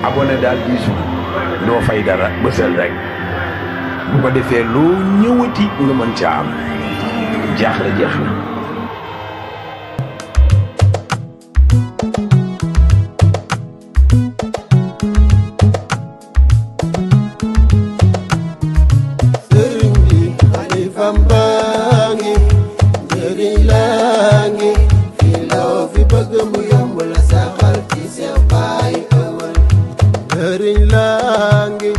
abonné daal diisu doo fay dara bësal rek bu ko defee loo ñëwati nga mën ca am jaaxle jeex na. sëriñ bi xalifam baa ngi njëriñ laa ngi fii loo fi bëgg mu yomb la saxal ci Seex Baay Ëwël njëriñ laa ngi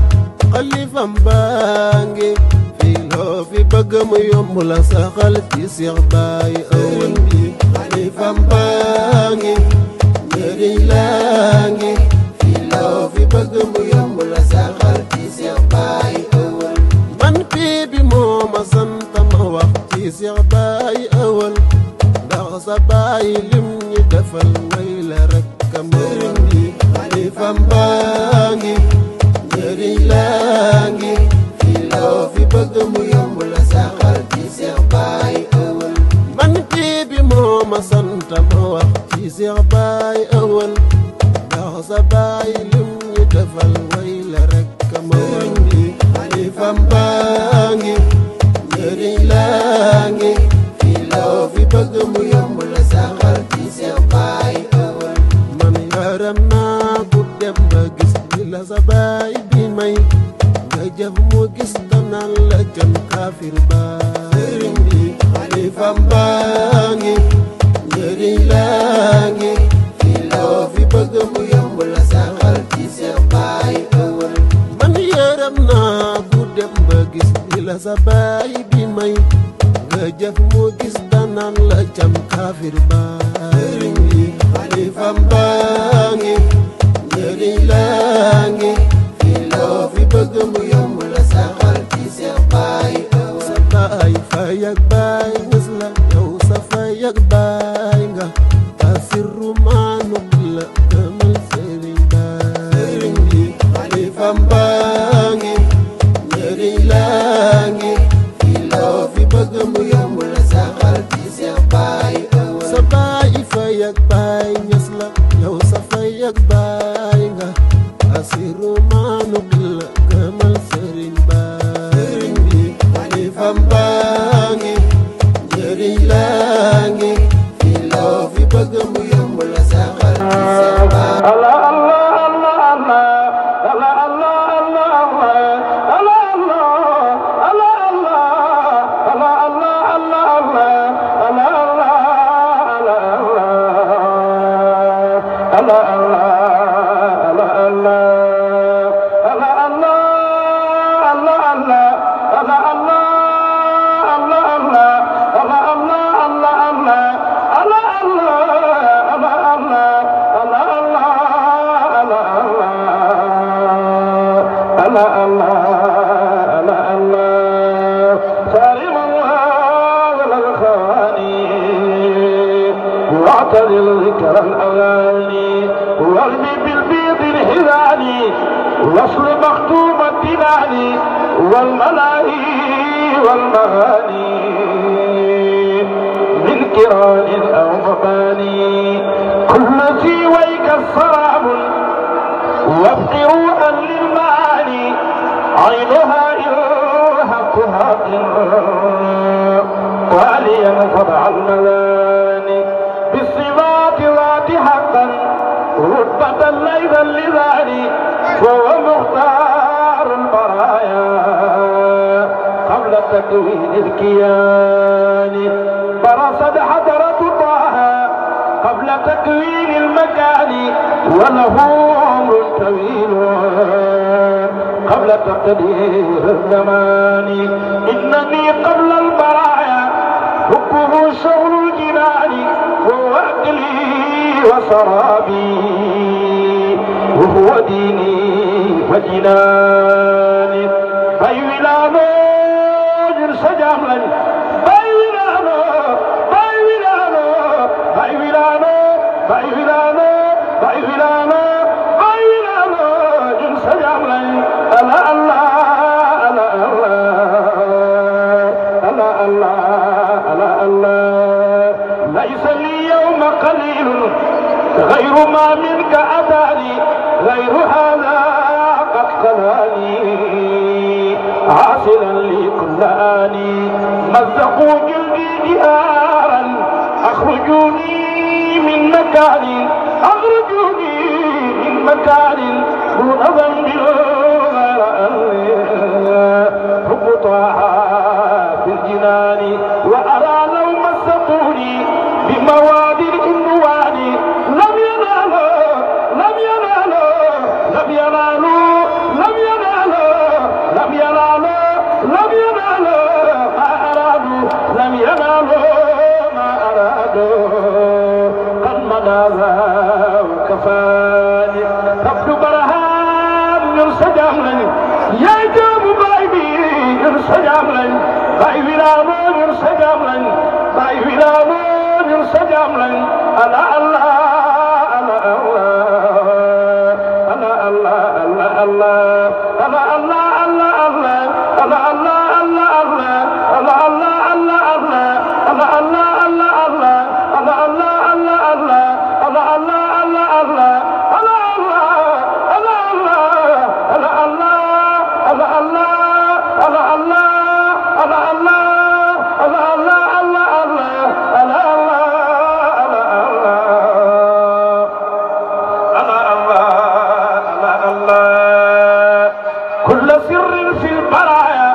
xalifam baa ngi fii loo fi bëgg mu yomb la saxal ci Seex Baay Ëwël bi xalifam baa ngi njëriñ laa ngi fii loo fi bëgg mu yomb la saxal ci Seex Baay Ëwël man pii bi moo ma sant ma wax ci Seex Baay Ëwël ndax sa baay lim ñi defal way la rek ka sëriñ bi xalifam baa ngi njëriñ laa ngi fii loo fi bëgg mu yomb la saxal ci Seex Baay Ëwël man pii bi moo ma sant ma wax ci Seex Baay Ëwël ndax sa baay lim ñi defal way la rek ka sëriñ bi xalifam baa ngi njëriñ laa ngi fii loo fi bëgg mu yomb la saxal ci Seex Baay Ëwël man yaram naa ku dem ba gis li la sa baay bi may nga jëf mu gis danaan la jëm kaafir ba sëriñ bi xalifam baa ngi njëriñ laa ngi fii loo fi bëgg mu yomb la saxal ci Seex Baay Ëwël man yaram naa ku dem ba gis li la sa baay bi may nga jëf mu gis danaan la jëm kaafir ba sëriñ bi xalifam baa ngi njëriñ laa ngi fii loo fi bëgg mu yomb la saxal ci Seex Baay Ëwël sa baay fay ak baay ngës la yow sa fay ak baay nga asirru maanu la gëmal sëriñ baay sëriñ bi xalifam baa ngi njëriñ laa ngi fii loo fi bëgg mu yomb la saxal ci Seex Baay Ëwël sa baay fay ak baay ñës la yow sa fay ak baay nga asiru maanu la gëmal sëriñ baay sëriñ bi xalifam baa ngi njëriñ laa ngi fii loo fi bëgg mu yomb la saxal ci Seex Baay ذكر الأغاني وارمي بالبيض الهلالي وصل مختوم الدلالي والملاهي والمغاني من كران أو مباني كل سويك السراب وابقي روحا للمعاني عينها إلهك هاق واليا سبع المثاني بالصفات ذات حقا رتبة ليس لذاني وهو مختار البرايا قبل تكوين الكيان برصد حضرة طه قبل تكوين المكان وله عمر طويل قبل تقدير الزمان إنني قبل البرايا حبه شغل الجنان وهو أكلي وسرابي وهو ديني وجناني بيولانو جرس جاملن بيولانو بيولانو بيولانو بيولانو بيولانو بيولانو جرس جاملن الله الله الله الله الله الله الله ليس لي يوم قليل غير ما منك أتاني مزقوا جلدي جهارا أخرجوني من مكان دون ذنب غير أني هبطها في الجنان وأرى لو مسطوني بمواد العنوان لم ينالوا ما أرادوا قد مضى وكفاني تبدو برهان يرسجام لي يا جاب بايبي يرسجام لي باي ولامون يرسجام لي باي ولامون يرسجام لي ألا الله كل سر في البرايا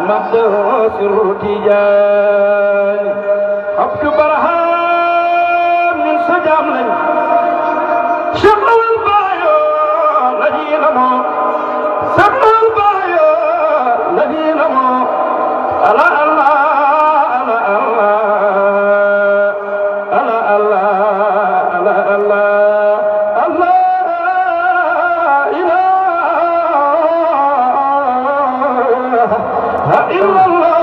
مبدأ سر تجان عبد برهان من سجام لن شمع البايو الذي نمو شمع البايو الذي نمو الله الله إلا الله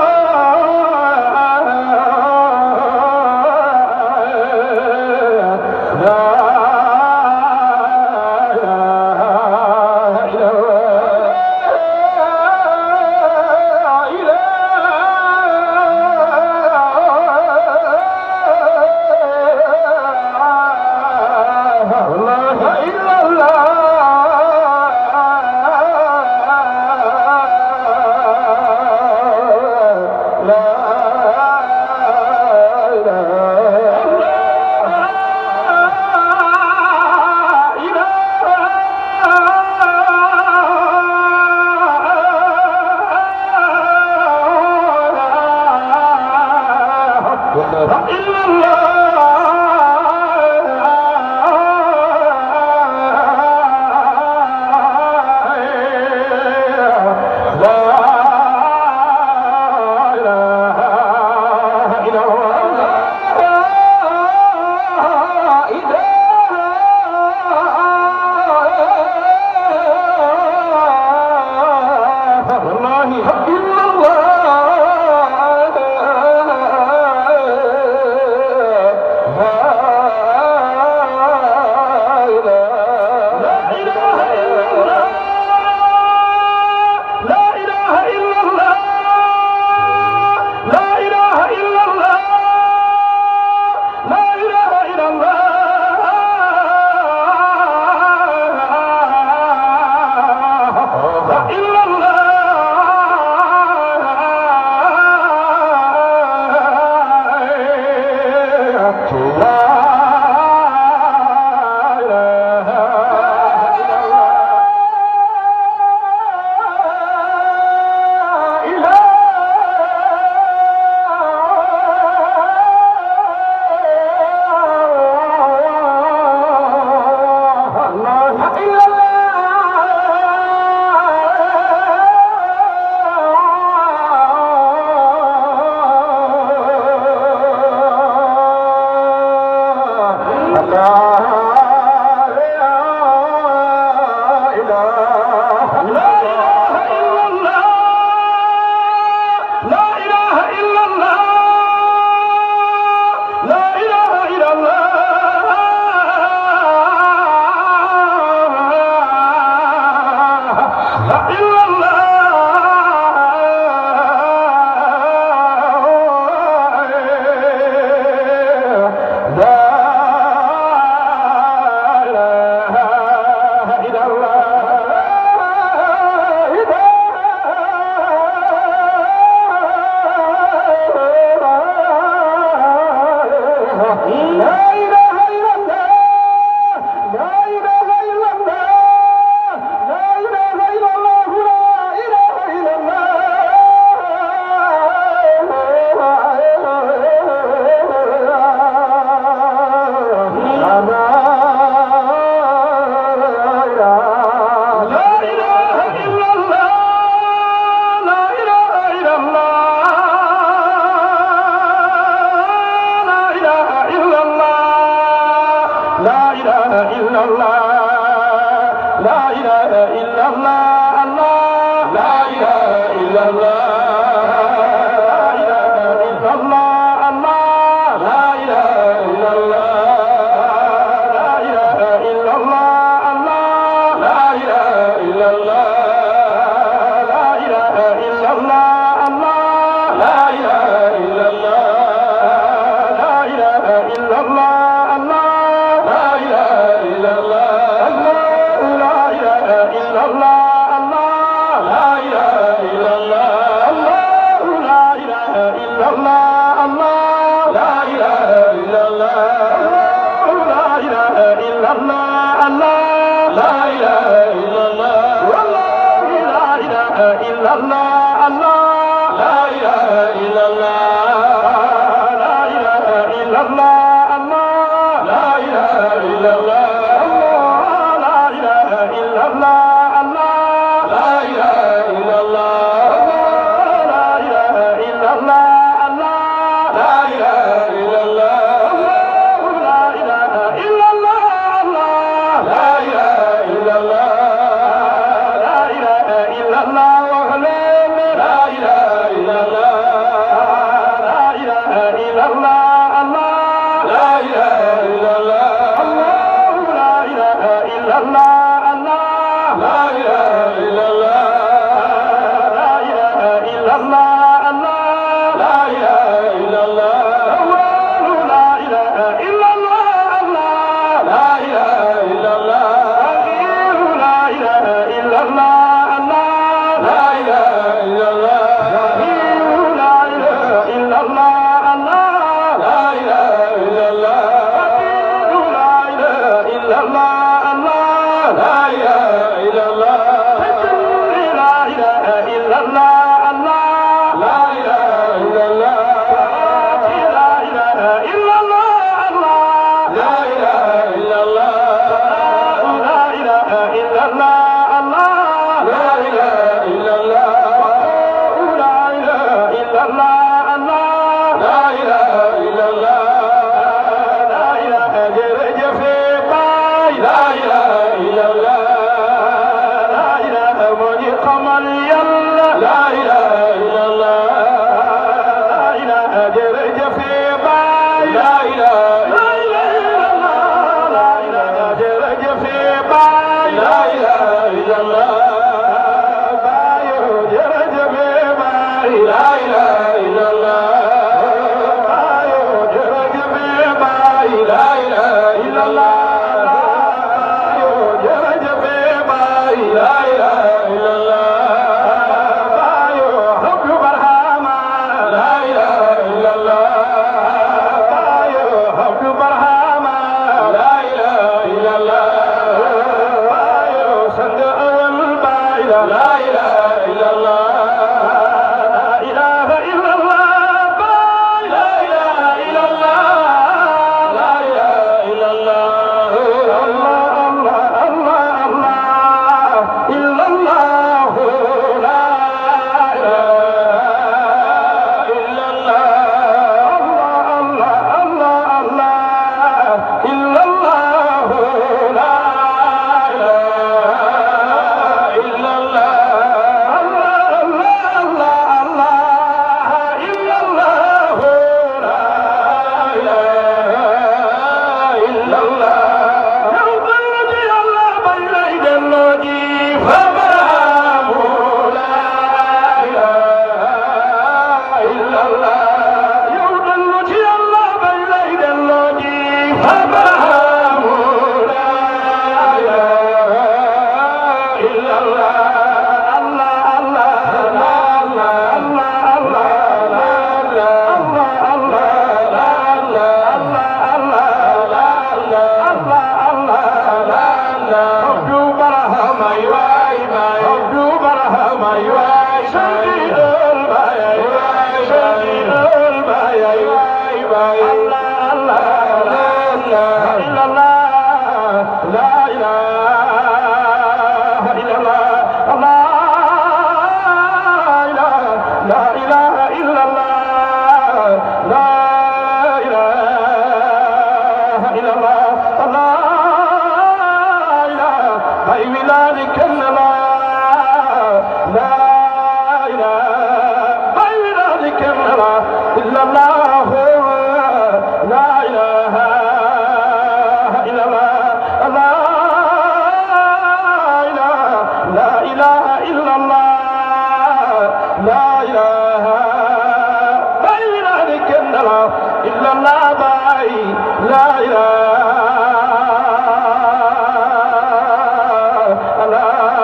La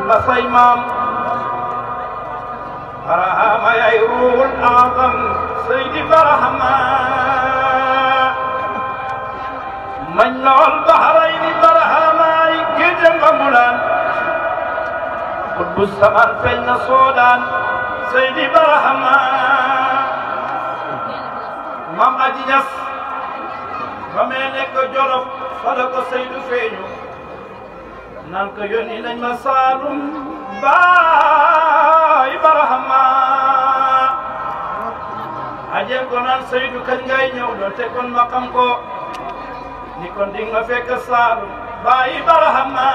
basay maam barahama yay ruhul azam Seydi Barahama mañ nool bahrayni barahama ay géej Mbambulaan qutbu samaan feeñ na soodaan Seydi Barahama maam Aji Ñas ba mee nekk Jolof fa la ko Seydu feeñu naan ko yónni nañ ma Saalum baay Barahama ajeen ko naan Seydu kañ ngay ñëw doon te kon ma xam ko ni kon di nga fekk Saalum baay Barahama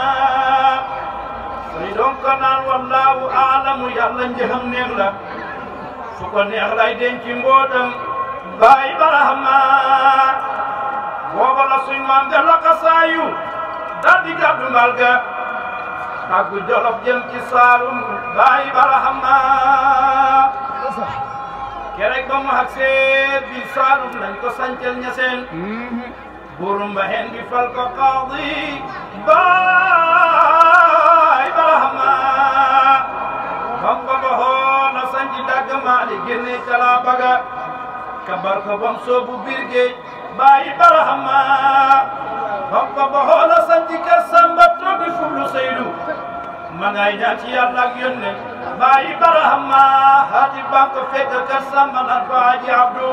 Seydu ko naan wallaahu aalamu yàlla njëxam neex la fu ko neex lay denc mbootam baay Barahama booba la suñ maam de la kasaayu daal di gàddu mbal ga tàggu Jolof jëm ci Saalum baay Barahama kerek ba mu agsee bi Saalum lañ ko sancal Ñaseen buuru Mbaxeen bi fal ko qaadi baay Barahama bam ko baxoo na sanci dagg maali génne cala baga kabar ko bam soobu biir géej baay Barahama bam ko baxoo na sanci kër Samba toogi fublu Seydu ma ngay ñaan ci Yàlla ak yónneen baay Barahama haati bam ko fekk kër Samba nan ko Aji Abdu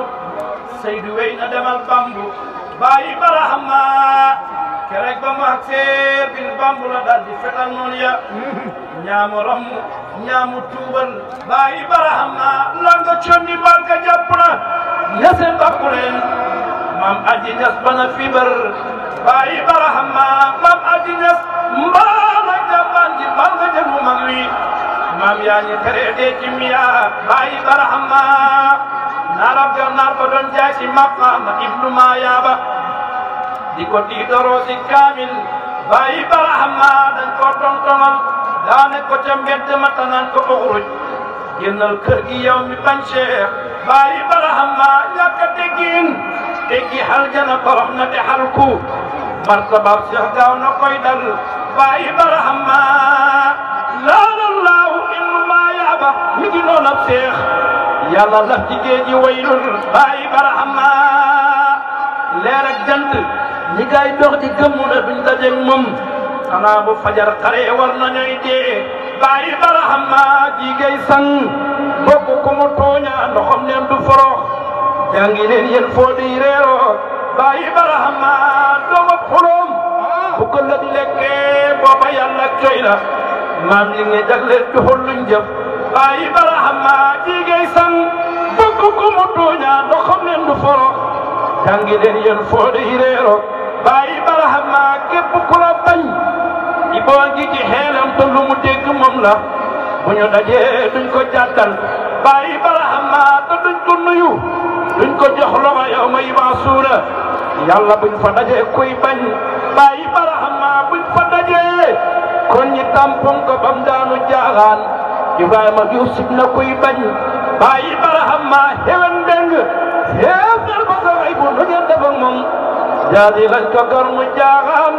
Seydu wey na demal Bambu baay Barahama kerek ba mu agsee bil Bambu la dal di fetal noonu ya ñaamu ram ñaamu tuubal baay Barahama la nga condi mbal ka jàpp na Ñaseen bakku leen maam Aji Ñas bana fibar baay Barahama maam Aji Ñas mbaala jàmbaan ji mbal nga jëmu mag wi maam yaa ñi tere dee ci miya baay Barahama naarab gannaar ko doon jaay si maqaama ibnu Maayaaba di ko tiitaroo si kaamil baay Barahama dañ ko tontonal daane ko ca mbedd ma tanaan ko uxruj génnal kër gi yow mi bañ Cheikh baay Barahama ñàkk a teggin teggi xal jana torox na te xal ku martabaab Cheikh gaaw na koy dal baay Barahama laalallahu ibnu Maayaaba mi ngi noon ab Cheikh yàlla laf ci géej gi waylul baay Barahama leer ak jant ñi gaay dox di gëmmu na duñ dajeeg moom xanaa bu fajar xare war nañuy dee baay Barahama ji gay sang bokk ku mu tooña ndoxam leen du forox jàngi leen yéen foo di reeroo baay Barahama doomab xulóom bu ko lëg lekkee booba yàlla coy la maam li nga jagleel joxul luñ jëf baay Barahama ji gay sang bokk ku mu tooña ndoxam leen du forox jàngi leen yéen foo di reeroo baay Barahama képp ku la bañ iboo ngi ci xeelam te lu mu dégg moom la bu ñu dajee duñ ko jàddal baay Barahama te duñ ko nuyu duñ ko jox loxo yow ma yubaasuuna yàlla buñ fa dajee kuy bañ baay Barahama buñ fa dajee kon ñi tampon ko bam daanu jaaxaan Ibrahima Yuusuf na kuy bañ baay Barahama xewen mbeng xeefal ba sa xay bu nu ngeen def ak moom jaadi lañ ko gor mu jaaxaan